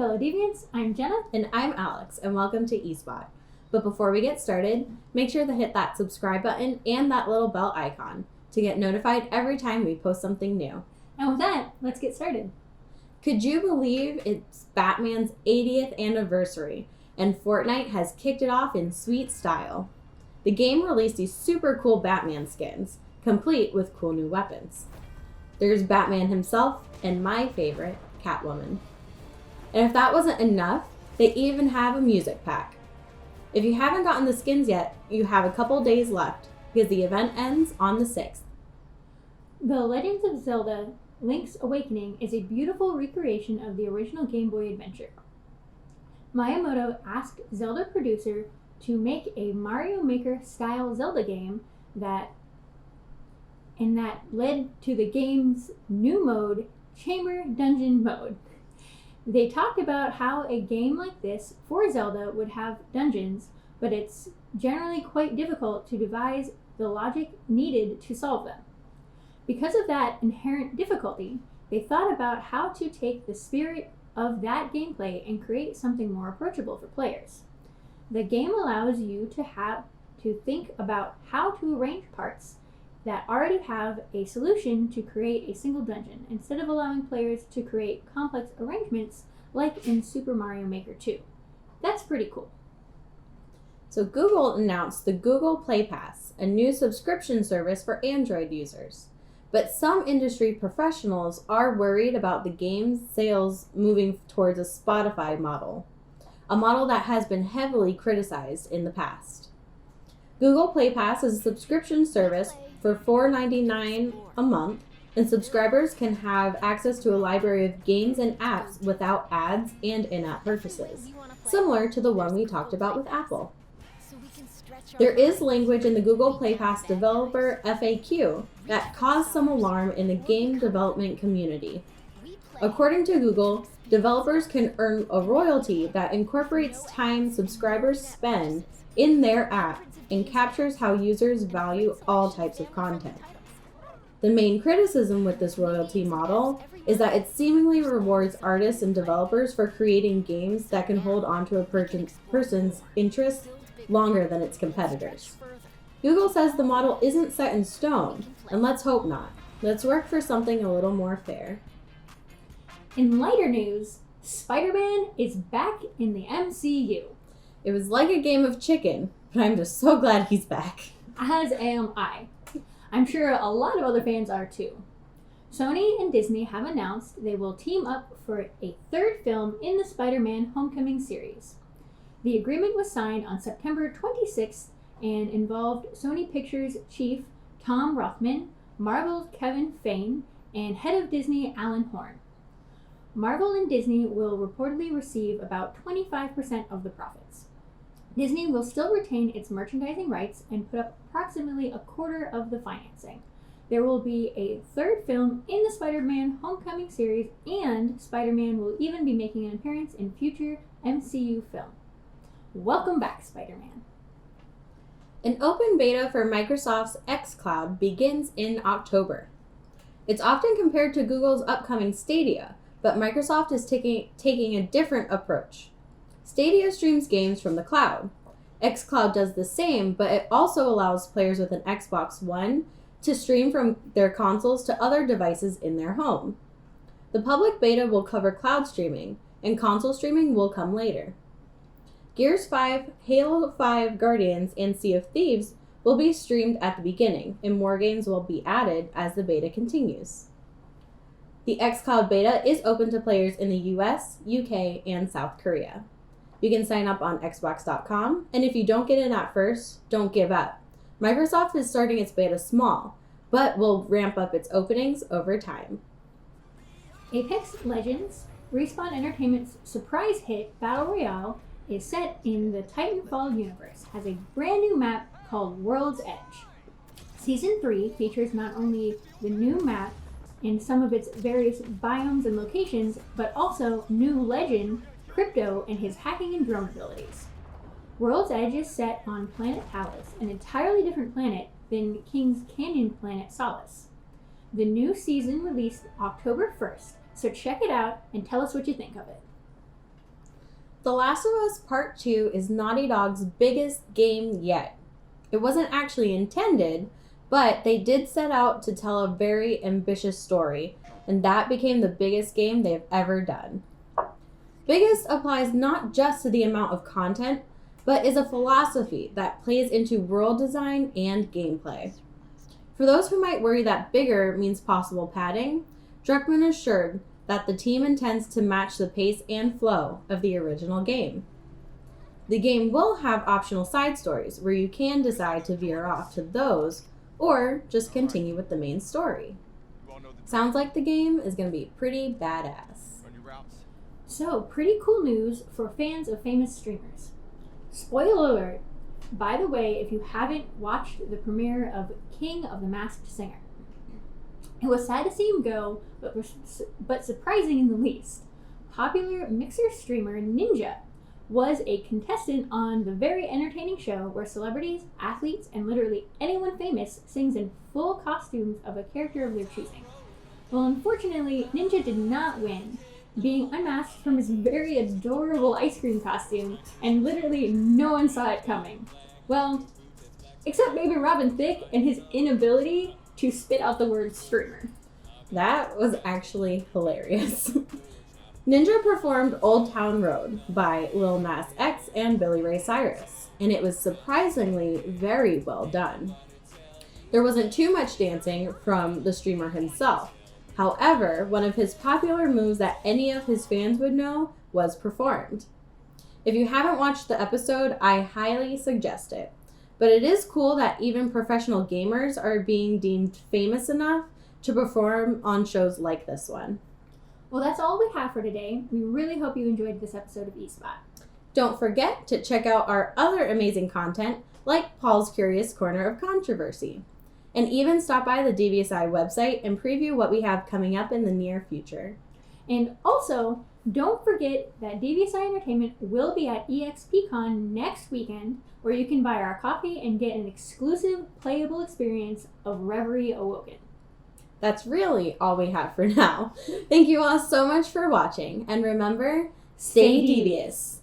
fellow deviants, I'm Jenna. And I'm Alex, and welcome to eSpot. But before we get started, make sure to hit that subscribe button and that little bell icon to get notified every time we post something new. And with that, let's get started. Could you believe it's Batman's 80th anniversary, and Fortnite has kicked it off in sweet style? The game released these super cool Batman skins, complete with cool new weapons. There's Batman himself, and my favorite, Catwoman. And if that wasn't enough, they even have a music pack. If you haven't gotten the skins yet, you have a couple days left, because the event ends on the 6th. The Legends of Zelda Link's Awakening is a beautiful recreation of the original Game Boy adventure. Miyamoto asked Zelda producer to make a Mario Maker style Zelda game that led to the game's new mode, Chamber Dungeon Mode. They talked about how a game like this for Zelda would have dungeons, but it's generally quite difficult to devise the logic needed to solve them. Because of that inherent difficulty, they thought about how to take the spirit of that gameplay and create something more approachable for players. The game allows you to think about how to arrange parts that already have a solution to create a single dungeon, instead of allowing players to create complex arrangements like in Super Mario Maker 2. That's pretty cool. So Google announced the Google Play Pass, a new subscription service for Android users. But some industry professionals are worried about the game's sales moving towards a Spotify model, a model that has been heavily criticized in the past. Google Play Pass is a subscription service for $4.99 a month, and subscribers can have access to a library of games and apps without ads and in-app purchases, similar to the one we talked about with Apple. There is language in the Google Play Pass developer FAQ that caused some alarm in the game development community. According to Google, developers can earn a royalty that incorporates time subscribers spend in their app and captures how users value all types of content. The main criticism with this royalty model is that it seemingly rewards artists and developers for creating games that can hold onto a person's interests longer than its competitors. Google says the model isn't set in stone, and let's hope not. Let's work for something a little more fair. In lighter news, SpiderMan is back in the MCU. It was like a game of chicken, but I'm just so glad he's back. As am I. I'm sure a lot of other fans are too. Sony and Disney have announced they will team up for a third film in the Spider-Man Homecoming series. The agreement was signed on September 26th and involved Sony Pictures chief Tom Rothman, Marvel's Kevin Feige, and head of Disney Alan Horn. Marvel and Disney will reportedly receive about 25% of the profits. Disney will still retain its merchandising rights and put up approximately a quarter of the financing. There will be a third film in the Spider-Man Homecoming series, and Spider-Man will even be making an appearance in future MCU film. Welcome back, Spider-Man. An open beta for Microsoft's XCloud begins in October. It's often compared to Google's upcoming Stadia, but Microsoft is taking a different approach. Stadia streams games from the cloud. XCloud does the same, but it also allows players with an Xbox One to stream from their consoles to other devices in their home. The public beta will cover cloud streaming, and console streaming will come later. Gears 5, Halo 5 Guardians, and Sea of Thieves will be streamed at the beginning, and more games will be added as the beta continues. The xCloud beta is open to players in the US, UK, and South Korea. You can sign up on Xbox.com, and if you don't get in at first, don't give up. Microsoft is starting its beta small, but will ramp up its openings over time. Apex Legends, Respawn Entertainment's surprise hit Battle Royale, is set in the Titanfall universe, has a brand new map called World's Edge. Season 3 features not only the new map and some of its various biomes and locations, but also new legend, Crypto, and his hacking and drone abilities. World's Edge is set on Planet Talos, an entirely different planet than King's Canyon planet Solace. The new season released October 1st, so check it out and tell us what you think of it. The Last of Us Part 2 is Naughty Dog's biggest game yet. It wasn't actually intended, but they did set out to tell a very ambitious story, and that became the biggest game they've ever done. Biggest applies not just to the amount of content, but is a philosophy that plays into world design and gameplay. For those who might worry that bigger means possible padding, Druckmann assured that the team intends to match the pace and flow of the original game. The game will have optional side stories where you can decide to veer off to those or just continue with the main story. Sounds like the game is going to be pretty badass. So, pretty cool news for fans of famous streamers. Spoiler alert, by the way, if you haven't watched the premiere of King of the Masked Singer. It was sad to see him go, but surprising in the least. Popular Mixer streamer Ninja was a contestant on the very entertaining show where celebrities, athletes, and literally anyone famous sings in full costumes of a character of their choosing. Well, unfortunately, Ninja did not win, being unmasked from his very adorable ice cream costume, and literally no one saw it coming. Well, except maybe Robin Thicke and his inability to spit out the word streamer. That was actually hilarious. Ninja performed Old Town Road by Lil Nas X and Billy Ray Cyrus, and it was surprisingly very well done. There wasn't too much dancing from the streamer himself. However, one of his popular moves that any of his fans would know was performed. If you haven't watched the episode, I highly suggest it. But it is cool that even professional gamers are being deemed famous enough to perform on shows like this one. Well, that's all we have for today. We really hope you enjoyed this episode of eSpot. Don't forget to check out our other amazing content, like Paul's Curious Corner of Controversy. And even stop by the DVSI website and preview what we have coming up in the near future. And also, don't forget that DVSI Entertainment will be at EXPCon next weekend, where you can buy our coffee and get an exclusive playable experience of Reverie Awoken. That's really all we have for now. Thank you all so much for watching, and remember, stay devious.